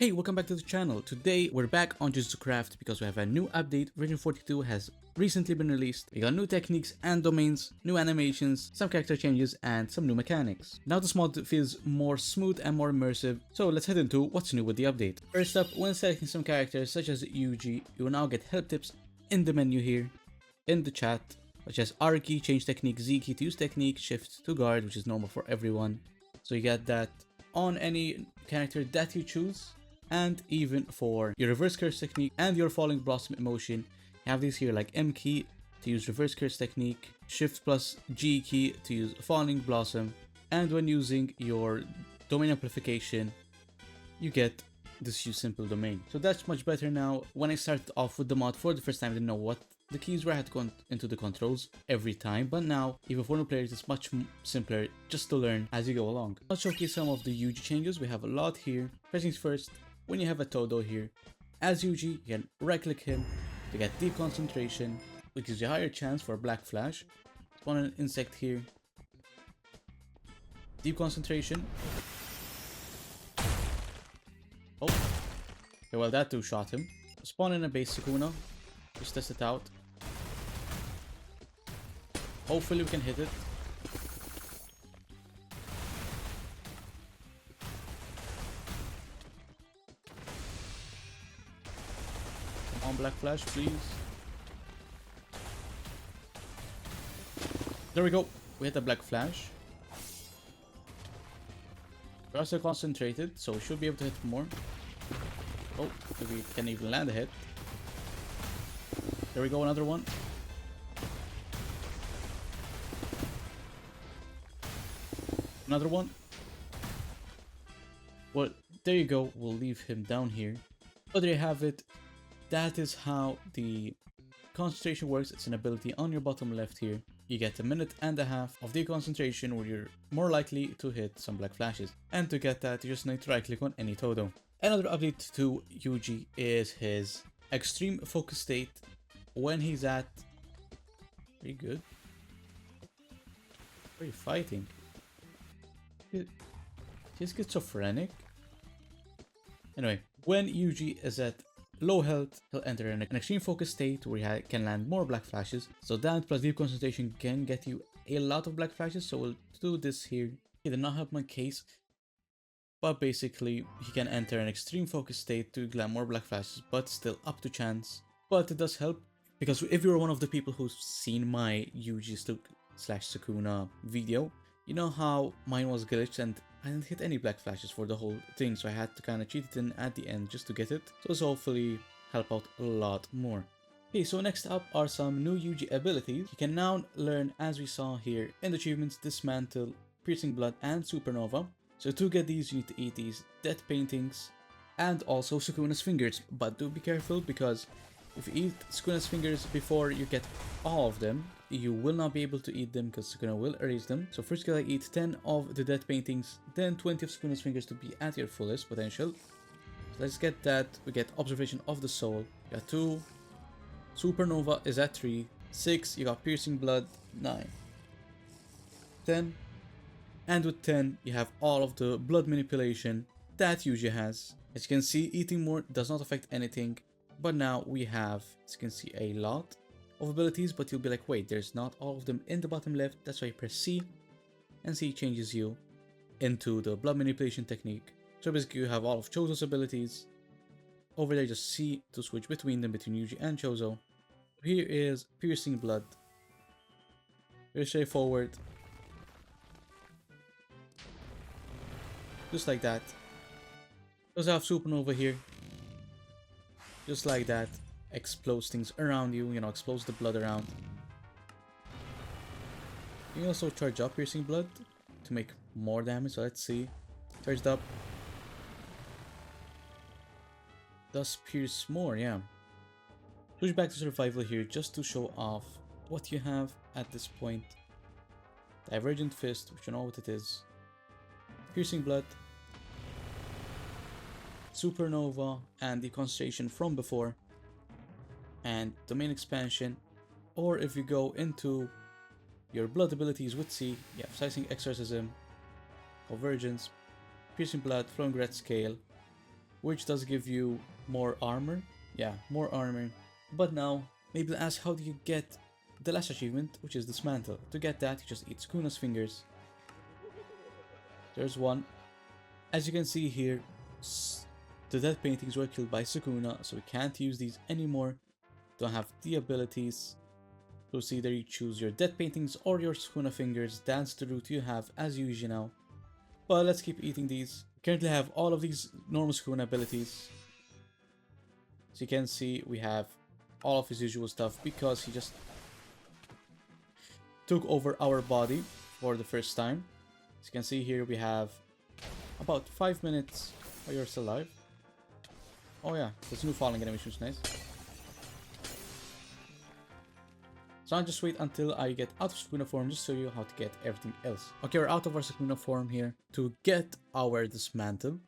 Hey, welcome back to the channel. Today we're back on Jujutsu Craft because we have a new update. Version 42 has recently been released. We got new techniques and domains, new animations, some character changes, and some new mechanics. Now this mod feels more smooth and more immersive, so let's head into what's new with the update. First up, when selecting some characters such as Yuji, you will now get help tips in the menu here, in the chat, such as R key, change technique, Z key to use technique, shift to guard, which is normal for everyone. So you get that on any character that you choose. And even for your reverse curse technique and your falling blossom emotion, you have these here like M key to use reverse curse technique, shift plus G key to use falling blossom, and when using your domain amplification, you get this use simple domain. So that's much better now. When I started off with the mod for the first time, I didn't know what the keys were. I had to go into the controls every time, but now, even for new players, it's much simpler just to learn as you go along. I'll showcase some of the Yuji changes. We have a lot here. First things first, when you have a Todo here, as Yuji, you can right click him to get deep concentration, which gives you a higher chance for a black flash. Spawn an insect here, deep concentration. Oh, okay, well that too shot him. Spawn in a base sukuna, just test it out. Hopefully we can hit it. On black flash, please. There we go. We hit the black flash. We're also concentrated, so we should be able to hit more. Oh, we can even land a hit. There we go, another one. Another one. Well, there you go. We'll leave him down here. But there you have it. That is how the concentration works. It's an ability on your bottom left here. You get a minute and a half of deconcentration where you're more likely to hit some black flashes. And to get that, you just need to right click on any Todo. Another update to Yuji is his extreme focus state when he's at... Very good. What are you fighting? He's schizophrenic. Anyway, when Yuji is at low health, he'll enter an extreme focus state where he can land more black flashes. So that plus deep concentration can get you a lot of black flashes. So we'll do this here. It did not help my case, but basically he can enter an extreme focus state to land more black flashes, but still up to chance. But it does help because if you're one of the people who's seen my Yuji slash Sukuna video, you know how mine was glitched and I didn't hit any black flashes for the whole thing, so I had to kind of cheat it in at the end just to get it. So this will hopefully help out a lot more. Okay, so next up are some new Yuji abilities. You can now learn, as we saw here in the achievements, Dismantle, Piercing Blood, and Supernova. So to get these, you need to eat these death paintings and also Sukuna's fingers. But do be careful because if you eat Sukuna's fingers before you get all of them, you will not be able to eat them because Sukuna will erase them. So first you gotta eat 10 of the death paintings, then 20 of Sukuna's fingers to be at your fullest potential. So let's get that. We get Observation of the Soul. You got 2. Supernova is at 3. 6, you got Piercing Blood. 9. 10. And with 10, you have all of the blood manipulation that Yuji has. As you can see, eating more does not affect anything. But now we have, as you can see, a lot of abilities, but you'll be like, wait, there's not all of them in the bottom left. That's why you press C, and C changes you into the blood manipulation technique. So basically you have all of Chozo's abilities. Over there, just C to switch between them, between Yuji and Chozo. Here is Piercing Blood. Very straightforward. Just like that. Also have Supernova here. Just like that. Explodes things around you, explodes the blood around. You can also charge up Piercing Blood to make more damage, so let's see. Charged up. Does pierce more, yeah. Switch back to survival here just to show off what you have at this point. Divergent Fist, which you know what it is. Piercing Blood. Supernova and the concentration from before. And domain expansion, or if you go into your blood abilities with C, you have Sizing Exorcism, Convergence, Piercing Blood, Flowing Red Scale, which does give you more armor. Yeah, more armor. But now, maybe ask, how do you get the last achievement, which is dismantle? To get that, you just eat Sukuna's fingers. There's one. As you can see here, the dead paintings were killed by Sukuna, so we can't use these anymore. Don't have the abilities. So it's either you choose your dead paintings or your Sukuna fingers. That's the route you have as Yuji now. But let's keep eating these. We currently have all of these normal Sukuna abilities. So you can see we have all of his usual stuff because he just took over our body for the first time. As you can see here, we have about 5 minutes. Oh, you're still alive? Oh yeah, there's new falling animation, which is nice. So I'll just wait until I get out of Sukuna form just to show you how to get everything else. Okay, we're out of our Sukuna form here. To get our dismantle,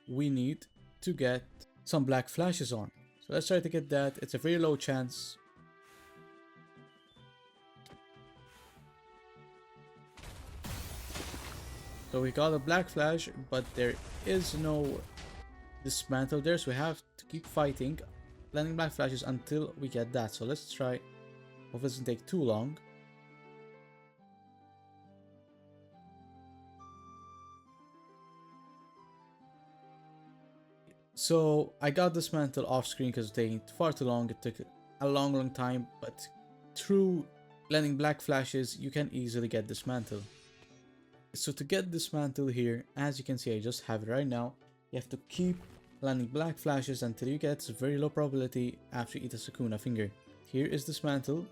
we need to get some black flashes on. So let's try to get that. It's a very low chance. So we got a black flash, but there is no dismantle there, so we have to keep fighting, landing black flashes until we get that. So let's try. Hope it doesn't take too long. So I got dismantle off screen because it took far too long. It took a long time, but through landing black flashes, you can easily get dismantle. So to get dismantle here, as you can see, I just have it right now. You have to keep landing black flashes until you get a very low probability after you eat a Sukuna finger. Here is dismantle.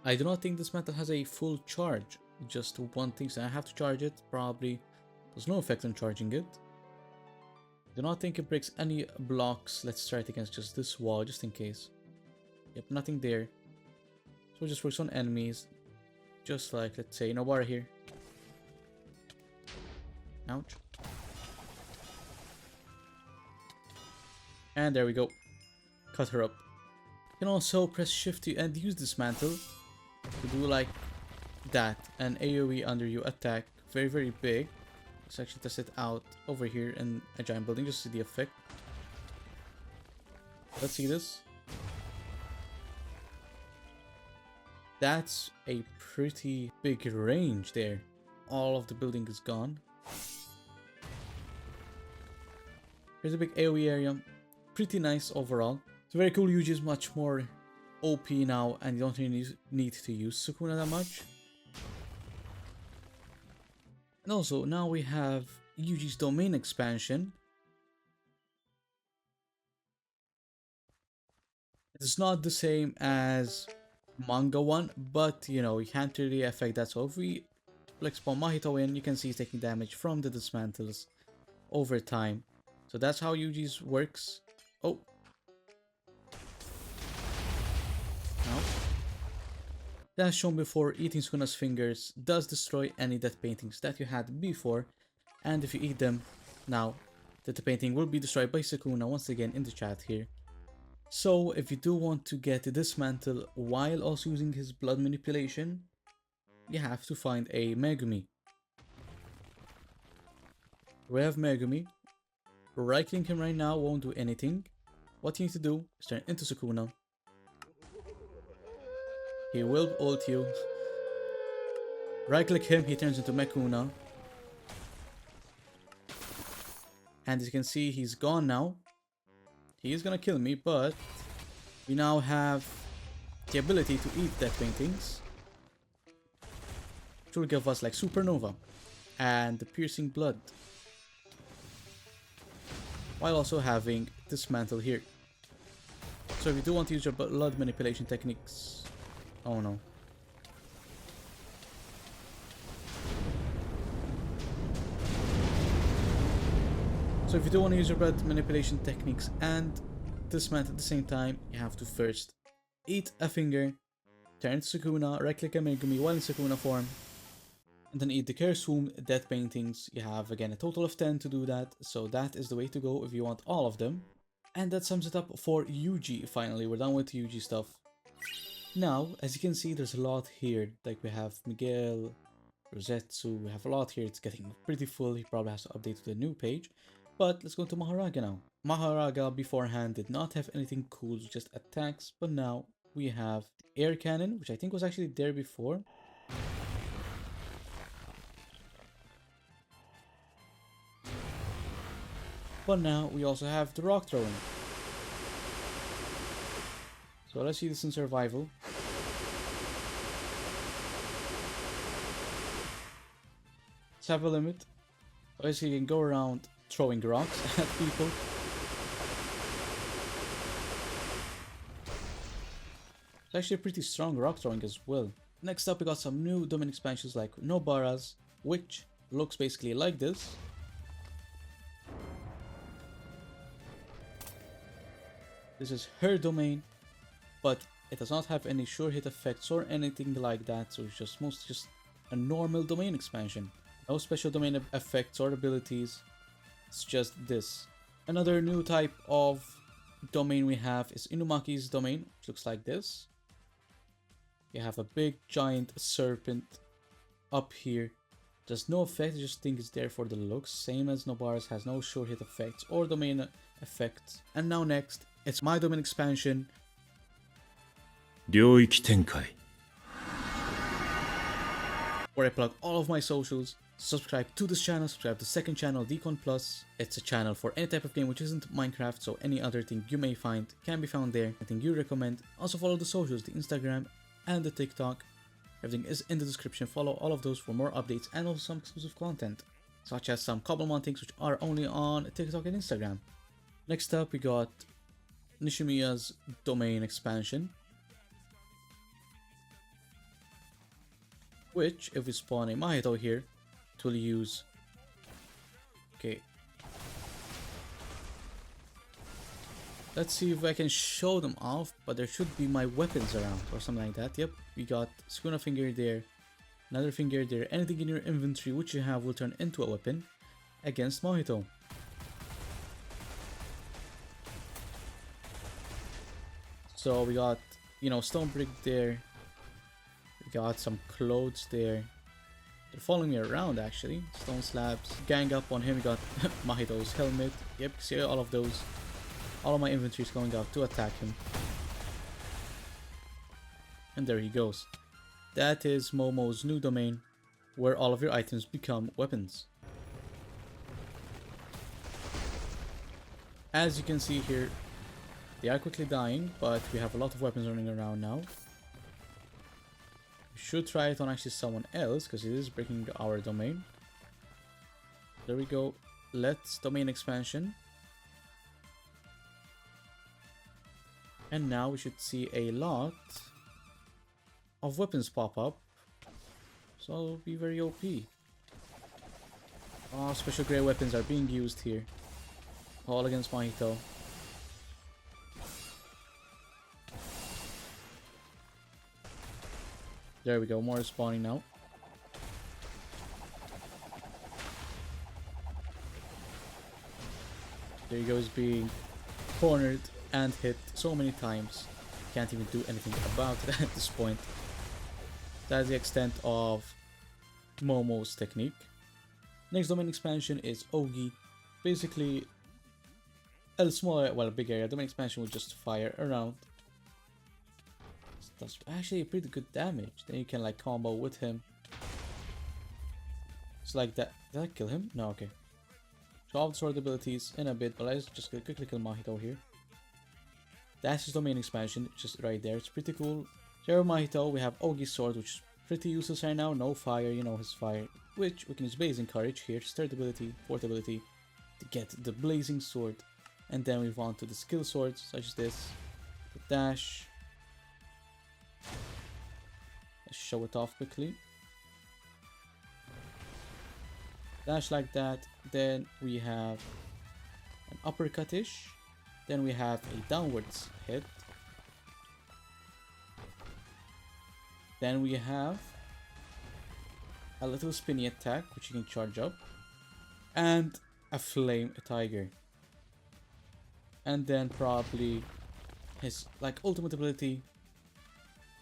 I do not think dismantle has a full charge. Just one thing, so I have to charge it. Probably there's no effect on charging it. Do not think it breaks any blocks. Let's try it against just this wall, just in case. Yep, nothing there. So it just works on enemies. Just like, let's say, Nobara here. Ouch. And there we go. Cut her up. You can also press shift and use dismantle to do like that. An AoE under you attack. Very big. Let's actually test it out over here in a giant building just to see the effect. Let's see this. That's a pretty big range there. All of the building is gone. Here's a big AoE area. Pretty nice overall. It's very cool. Yuji is much more OP now and you don't really need to use Sukuna that much. And also now we have Yuji's domain expansion. It's not the same as manga one, but you know, you can't really affect that. So if we like spawn Mahito in, you can see he's taking damage from the dismantles over time. So that's how Yuji's works. Oh. No. As shown before, eating Sukuna's fingers does destroy any death paintings that you had before, and if you eat them now, the painting will be destroyed by Sukuna once again in the chat here. So if you do want to get dismantle while also using his blood manipulation, you have to find a Megumi. We have Megumi. Right clicking him right now won't do anything. What you need to do is turn into Sukuna. He will ult you. Right click him, he turns into Mekuna. And as you can see, he's gone now. He is gonna kill me, but we now have the ability to eat death paintings, which will give us like Supernova and the piercing blood, while also having dismantle here. So if you do want to use your blood manipulation techniques, oh no. So if you do want to use your blood manipulation techniques and dismantle at the same time, you have to first eat a finger, turn to Sukuna, right click a Megumi while in Sukuna form, and then eat the Curse Womb death paintings. You have again a total of 10 to do that, so that is the way to go if you want all of them. And that sums it up for Yuji. Finally, we're done with Yuji stuff. Now, as you can see, there's a lot here. Like we have Miguel, Rosetsu. We have a lot here. It's getting pretty full. He probably has to update to the new page. But let's go to Maharaga now. Maharaga beforehand did not have anything cool, just attacks. But now we have air cannon, which I think was actually there before. But now we also have the rock throwing. So let's see this in survival. Let's have a limit. Obviously you can go around throwing rocks at people. It's actually a pretty strong rock throwing as well. Next up we got some new domain expansions like Nobara's, which looks basically like this. This is her domain, but it does not have any sure hit effects or anything like that, so it's just mostly just a normal domain expansion. No special domain effects or abilities, it's just this. Another new type of domain we have is Inumaki's domain, which looks like this. You have a big giant serpent up here. There's no effect, I just think it's there for the looks. Same as Nobara's, has no sure hit effects or domain effects. And now next, it's my domain expansion. 領域展開 Where I plug all of my socials. Subscribe to this channel, subscribe to the second channel, Decon Plus. It's a channel for any type of game which isn't Minecraft, so any other thing you may find can be found there. Anything you recommend. Also follow the socials, the Instagram and the TikTok. Everything is in the description. Follow all of those for more updates and also some exclusive content, such as some Cobblemon things which are only on TikTok and Instagram. Next up we got Nishimiya's domain expansion, which if we spawn a Mahito here, it will use... Okay. Let's see if I can show them off, but there should be my weapons around or something like that. Yep, we got Sukuna finger there, another finger there. Anything in your inventory which you have will turn into a weapon against Mahito. So we got, you know, stone brick there. We got some clothes there. They're following me around actually. Stone slabs. Gang up on him. We got Mahito's helmet. Yep, see all of those. All of my inventory is going out to attack him. And there he goes. That is Momo's new domain, where all of your items become weapons. As you can see here, they are quickly dying, but we have a lot of weapons running around now. We should try it on actually someone else, because it is breaking our domain. There we go. Let's domain expansion. And now we should see a lot of weapons pop up. So it'll be very OP. Oh, special grey weapons are being used here. All against Mahito. There we go, more spawning now. There he goes, being cornered and hit so many times. Can't even do anything about it at this point. That's the extent of Momo's technique. Next domain expansion is Ogi. Basically, a smaller, well, a big area. Domain expansion will just fire around. Does actually pretty good damage. Then you can like combo with him. It's like that. Did I kill him? No, okay. So all the sword abilities in a bit, but let's just quickly kill Mahito here. That's his domain expansion, just right there. It's pretty cool. Here Mahito, we have Ogi's sword, which is pretty useless right now. No fire, you know his fire. Which we can use Blazing Courage here. Third ability, fourth ability to get the Blazing Sword. And then move on to the skill swords, such as this. The dash. Let's show it off quickly. Dash like that. Then we have an uppercutish. Then we have a downwards hit. Then we have a little spinny attack, which you can charge up. And a flame tiger. And then probably his like ultimate ability.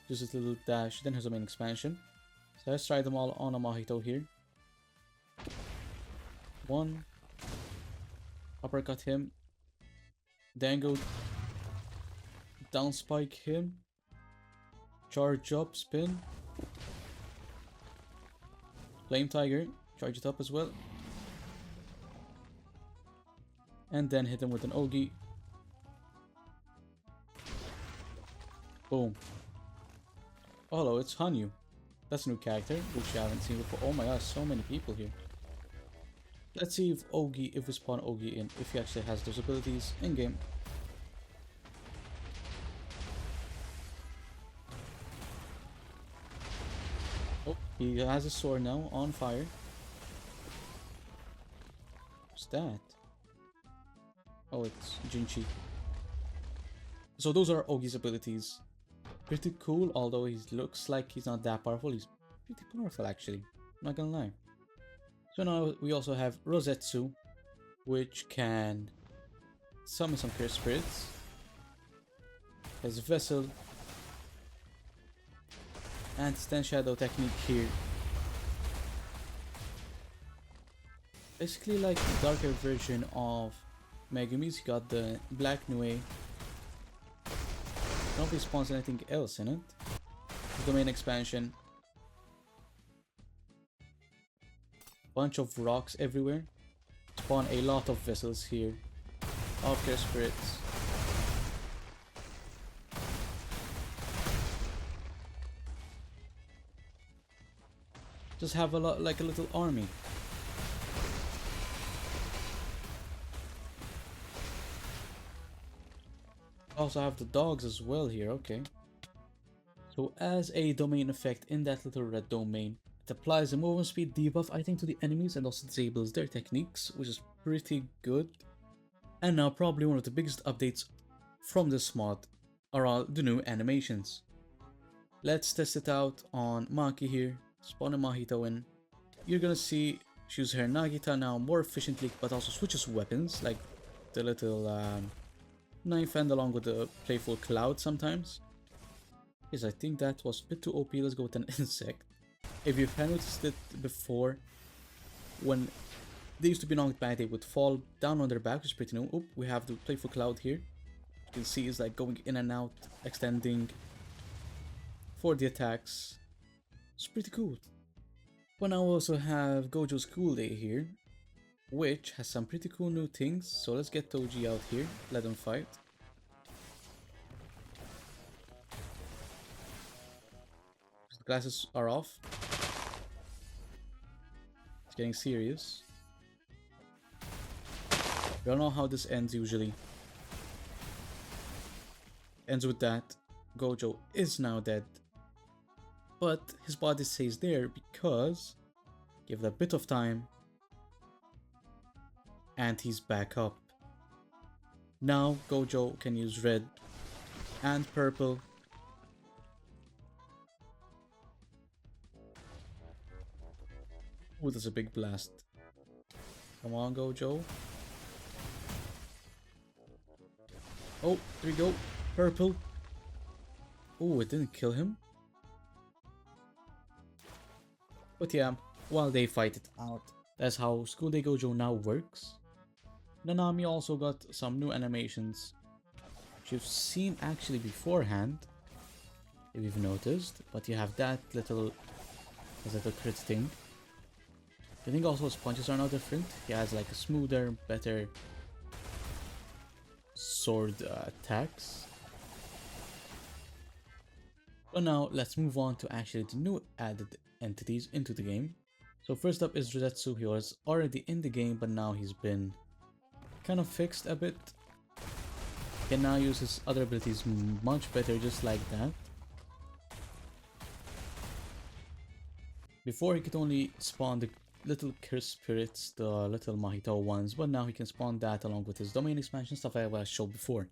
Just a little dash. Then his main expansion. So let's try them all on a Mahito here. One. Uppercut him. Then go down spike him. Charge up, spin. Flame Tiger. Charge it up as well. And then hit him with an Ogi. Boom. Oh, hello, it's Hanyu. That's a new character, which I haven't seen before. Oh my gosh, so many people here. Let's see if we spawn Ogi in, if he actually has those abilities in-game. Oh, he has a sword now, on fire. What's that? Oh, it's Jinchi. So those are Ogi's abilities. Pretty cool, although he looks like he's not that powerful. He's pretty powerful actually, not gonna lie. So now we also have Rosetsu, which can summon some cursed spirits. Has Vessel and Stand Shadow technique here. Basically like the darker version of Megumi's. You got the Black Nue. Nobody spawns anything else in it. Domain expansion. Bunch of rocks everywhere. Spawn a lot of vessels here. Of their spirits. Just have a lot, like a little army. Also have the dogs as well here, okay. So as a domain effect in that little red domain, it applies a movement speed debuff, I think, to the enemies and also disables their techniques, which is pretty good. And now probably one of the biggest updates from this mod are all the new animations. Let's test it out on Maki here. Spawn a Mahito in. You're gonna see she uses her Nagita now more efficiently, but also switches weapons, like the little knife and along with the playful cloud sometimes. Yes, I think that was a bit too OP. Let's go with an insect. If you've noticed it before, when they used to be knocked back, they would fall down on their back, which is pretty new. Oop, we have the playful cloud here. You can see it's like going in and out, extending for the attacks. It's pretty cool. But now we also have Gojo's Cool Day here, which has some pretty cool new things. So let's get Toji out here, let them fight. The glasses are off. It's getting serious. We don't know how this ends usually. Ends with that Gojo is now dead. But his body stays there because give it a bit of time and he's back up. Now Gojo can use red and purple. Ooh, that's a big blast. Come on, Gojo. Oh, there we go. Purple. Oh, it didn't kill him. But yeah, while they fight it out, that's how School Day Gojo now works. Nanami also got some new animations, which you've seen actually beforehand, if you've noticed. But you have that little crit thing. I think also his punches are now different. He has like a smoother, better sword attacks. But now let's move on to actually the new added entities into the game. So first up is Rosetsu. He was already in the game, but now he's been kind of fixed a bit. He can now use his other abilities much better, just like that. Before he could only spawn the little cursed spirits, the little Mahito ones, but now he can spawn that along with his domain expansion stuff I showed before.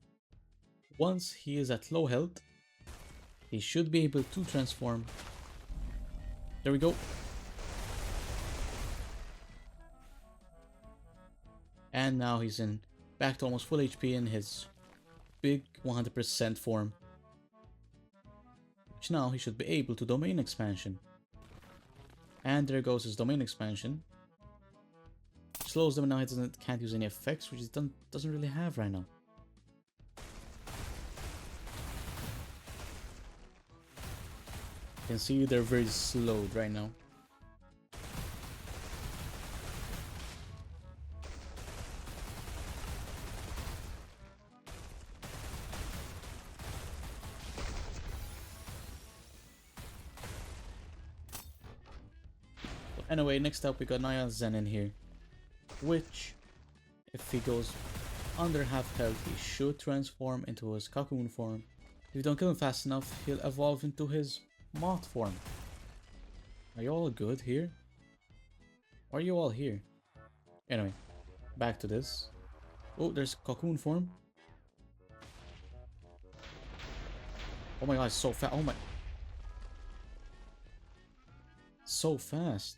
Once he is at low health, he should be able to transform. There we go. And now he's in back to almost full HP in his big 100% form. Which now he should be able to domain expansion. And there goes his domain expansion. Slows them now, he can't use any effects, which he doesn't really have right now. You can see they're very slowed right now. Anyway, next up we got Naya Zen in here, which, if he goes under half health, he should transform into his cocoon form. If you don't kill him fast enough, he'll evolve into his moth form. Are you all good here? Or are you all here? Anyway, back to this. Oh, there's cocoon form. Oh my god, it's so fast. Oh my. So fast.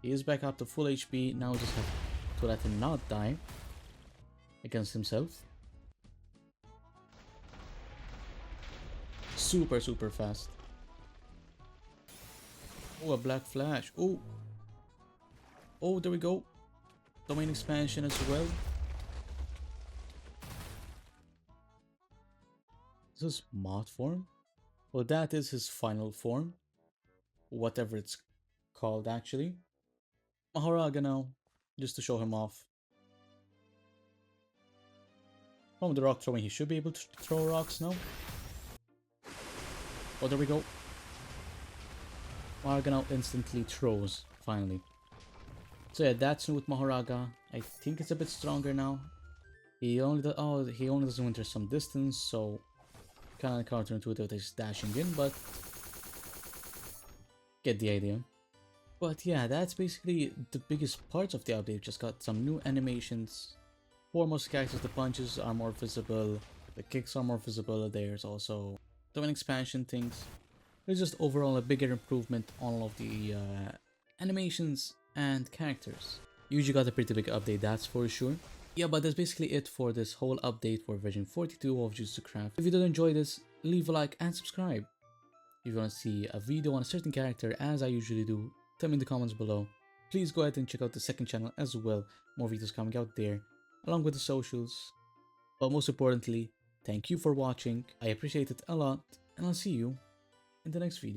He is back up to full HP. Now just have to let him not die against himself. Super fast. Oh, a black flash. Oh. Oh, there we go. Domain expansion as well. This is mod form. Well, that is his final form. Whatever it's called, actually. Mahoraga now, just to show him off. From the rock throwing, he should be able to throw rocks now. Oh, there we go. Mahoraga now instantly throws, finally. So yeah, that's new with Mahoraga. I think it's a bit stronger now. He only doesn't winter some distance, so kind of counterintuitive that he's dashing in, but get the idea. But yeah, that's basically the biggest parts of the update. Just got some new animations. For most characters, the punches are more visible, the kicks are more visible. There's also domain expansion things. There's just overall a bigger improvement on all of the animations and characters. Yuji got a pretty big update, that's for sure. Yeah, but that's basically it for this whole update for version 42 of Jujutsu Craft. If you did enjoy this, leave a like and subscribe. If you want to see a video on a certain character, as I usually do, tell me in the comments below. Please go ahead and check out the second channel as well. More videos coming out there, along with the socials. But most importantly, thank you for watching. I appreciate it a lot, and I'll see you in the next video.